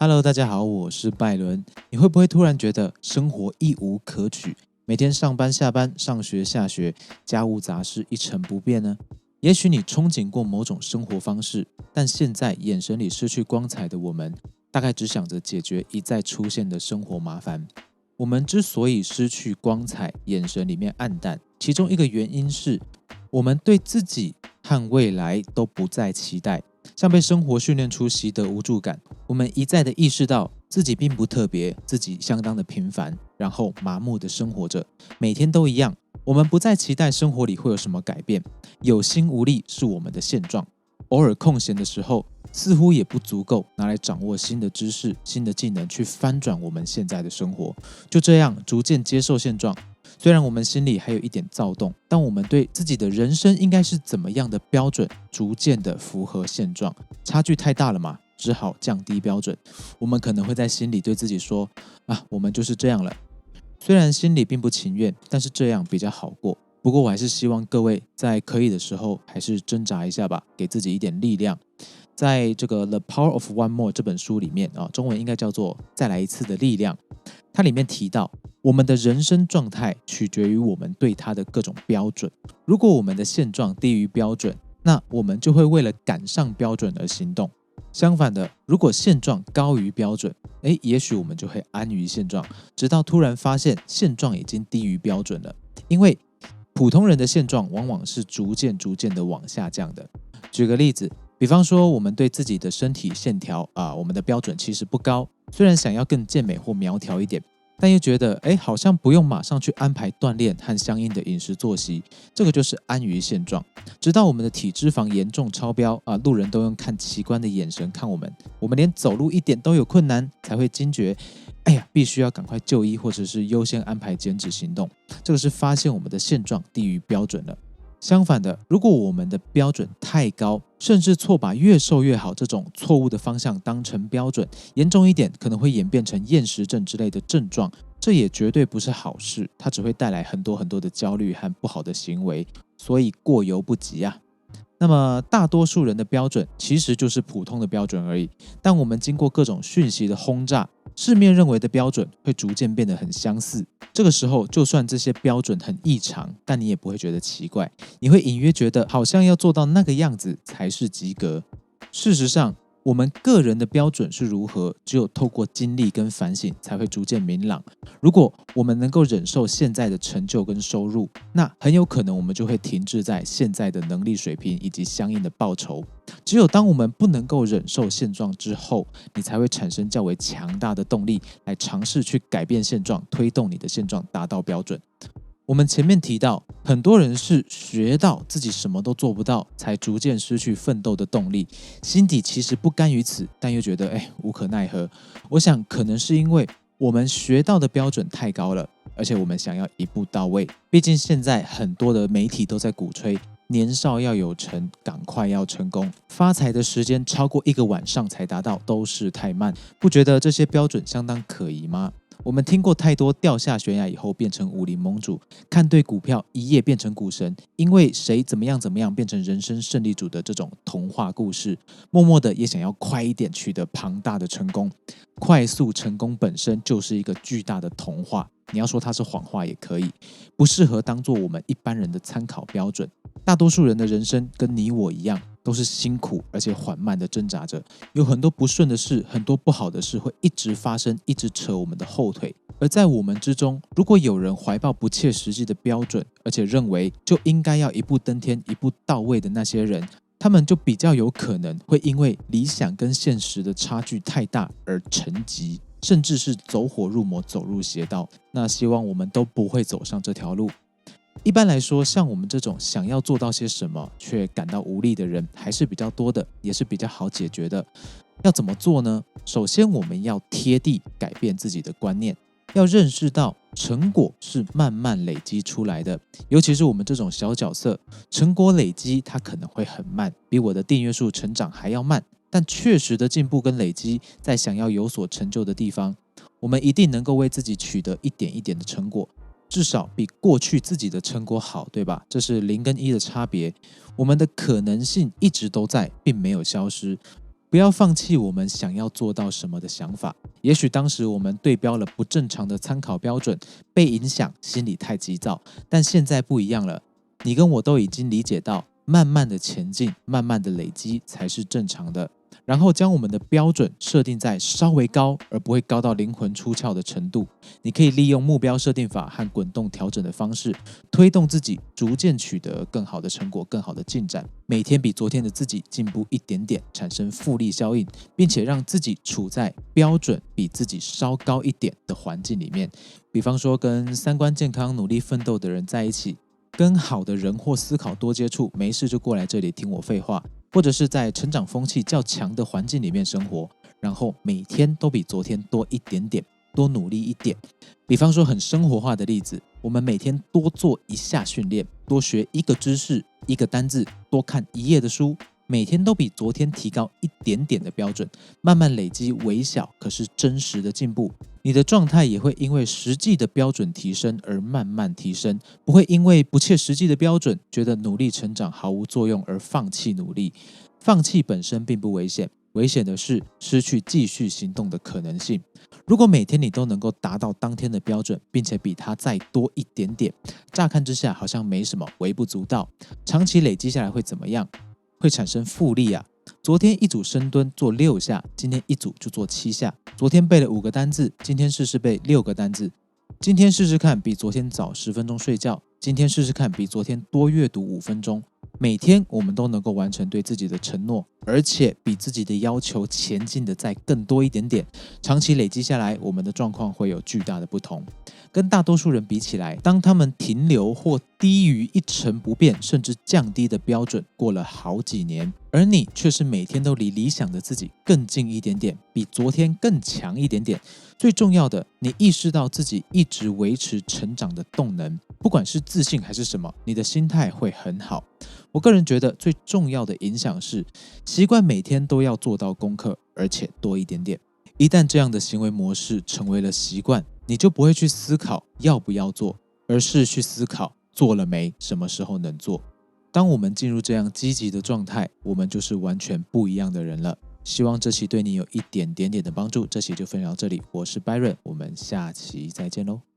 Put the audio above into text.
Hello，大家好，我是拜伦。你会不会突然觉得生活一无可取，每天上班下班、上学下学，家务杂事一成不变呢？也许你憧憬过某种生活方式，但现在眼神里失去光彩的我们，大概只想着解决一再出现的生活麻烦。我们之所以失去光彩，眼神里面暗淡，其中一个原因是，我们对自己和未来都不再期待。像被生活训练出习得无助感，我们一再的意识到自己并不特别，自己相当的平凡，然后麻木的生活着，每天都一样。我们不再期待生活里会有什么改变，有心无力是我们的现状。偶尔空闲的时候，似乎也不足够拿来掌握新的知识、新的技能去翻转我们现在的生活。就这样逐渐接受现状。虽然我们心里还有一点躁动，但我们对自己的人生应该是怎么样的标准，逐渐的符合现状。差距太大了嘛，只好降低标准。我们可能会在心里对自己说：我们就是这样了。虽然心里并不情愿，但是这样比较好过。不过我还是希望各位在可以的时候，还是挣扎一下吧，给自己一点力量。在这个《The Power of One More》这本书里面中文应该叫做"再来一次的力量"。它里面提到，我们的人生状态取决于我们对它的各种标准。如果我们的现状低于标准，那我们就会为了赶上标准而行动。相反的，如果现状高于标准，也许我们就会安于现状，直到突然发现现状已经低于标准了。因为普通人的现状往往是逐渐的往下降的。举个例子，比方说我们对自己的身体线条我们的标准其实不高，虽然想要更健美或苗条一点，但又觉得好像不用马上去安排锻炼和相应的饮食作息，这个就是安于现状。直到我们的体脂肪严重超标路人都用看奇观的眼神看我们，我们连走路一点都有困难，才会惊觉必须要赶快就医，或者是优先安排减脂行动。这个是发现我们的现状低于标准了。相反的，如果我们的标准太高，甚至错把越瘦越好这种错误的方向当成标准，严重一点可能会演变成厌食症之类的症状，这也绝对不是好事，它只会带来很多的焦虑和不好的行为，所以过犹不及啊。那么大多数人的标准其实就是普通的标准而已，但我们经过各种讯息的轰炸，市面认为的标准会逐渐变得很相似。这个时候，就算这些标准很异常，但你也不会觉得奇怪，你会隐约觉得好像要做到那个样子才是及格。事实上，我们个人的标准是如何，只有透过经历跟反省才会逐渐明朗。如果我们能够忍受现在的成就跟收入，那很有可能我们就会停滞在现在的能力水平以及相应的报酬。只有当我们不能够忍受现状之后，你才会产生较为强大的动力来尝试去改变现状，推动你的现状达到标准。我们前面提到，很多人是学到自己什么都做不到，才逐渐失去奋斗的动力，心底其实不甘于此，但又觉得无可奈何。我想可能是因为我们学到的标准太高了，而且我们想要一步到位。毕竟现在很多的媒体都在鼓吹年少要有成，赶快要成功，发财的时间超过1个晚上才达到都是太慢。不觉得这些标准相当可疑吗？我们听过太多掉下悬崖以后变成武林盟主，看对股票一夜变成股神，因为谁怎么样变成人生胜利组的这种童话故事，默默的也想要快一点取得庞大的成功。快速成功本身就是一个巨大的童话，你要说它是谎话也可以，不适合当做我们一般人的参考标准。大多数人的人生跟你我一样，都是辛苦而且缓慢的挣扎着，有很多不顺的事，很多不好的事会一直发生，一直扯我们的后腿。而在我们之中，如果有人怀抱不切实际的标准，而且认为就应该要一步登天、一步到位的那些人，他们就比较有可能会因为理想跟现实的差距太大而沉寂，甚至是走火入魔、走入邪道。那希望我们都不会走上这条路。一般来说，像我们这种想要做到些什么却感到无力的人还是比较多的，也是比较好解决的。要怎么做呢？首先我们要贴地改变自己的观念，要认识到成果是慢慢累积出来的，尤其是我们这种小角色，成果累积它可能会很慢，比我的订阅数成长还要慢，但确实的进步跟累积，在想要有所成就的地方，我们一定能够为自己取得一点一点的成果，至少比过去自己的成果好，对吧？这是0跟1的差别。我们的可能性一直都在，并没有消失。不要放弃我们想要做到什么的想法。也许当时我们对标了不正常的参考标准，被影响，心里太急躁，但现在不一样了。你跟我都已经理解到，慢慢的前进，慢慢的累积才是正常的。然后将我们的标准设定在稍微高，而不会高到灵魂出窍的程度。你可以利用目标设定法和滚动调整的方式，推动自己逐渐取得更好的成果、更好的进展。每天比昨天的自己进步一点点，产生复利效应，并且让自己处在标准比自己稍高一点的环境里面。比方说，跟三观健康、努力奋斗的人在一起，跟好的人或思考多接触，没事就过来这里听我废话。或者是在成长风气较强的环境里面生活，然后每天都比昨天多一点点，多努力一点。比方说很生活化的例子，我们每天多做一下训练，多学一个知识、一个单字，多看一页的书，每天都比昨天提高一点点的标准，慢慢累积微小可是真实的进步。你的状态也会因为实际的标准提升而慢慢提升，不会因为不切实际的标准觉得努力成长毫无作用而放弃努力。放弃本身并不危险，危险的是失去继续行动的可能性。如果每天你都能够达到当天的标准，并且比它再多一点点，乍看之下好像没什么，微不足道，长期累积下来会怎么样？会产生复利啊！昨天一组深蹲做6下，今天一组就做7下。昨天背了5个单字，今天试试背6个单字。今天试试看比昨天早10分钟睡觉，今天试试看比昨天多阅读5分钟。每天我们都能够完成对自己的承诺，而且比自己的要求前进的再更多一点点。长期累积下来，我们的状况会有巨大的不同。跟大多数人比起来，当他们停留或低于一成不变甚至降低的标准过了好几年，而你却是每天都离理想的自己更近一点点，比昨天更强一点点。最重要的，你意识到自己一直维持成长的动能，不管是自信还是什么，你的心态会很好。我个人觉得最重要的影响是，习惯每天都要做到功课，而且多一点点。一旦这样的行为模式成为了习惯，你就不会去思考要不要做，而是去思考做了没，什么时候能做。当我们进入这样积极的状态，我们就是完全不一样的人了。希望这期对你有一点点的帮助。这期就分享到这里，我是 Byron， 我们下期再见喽。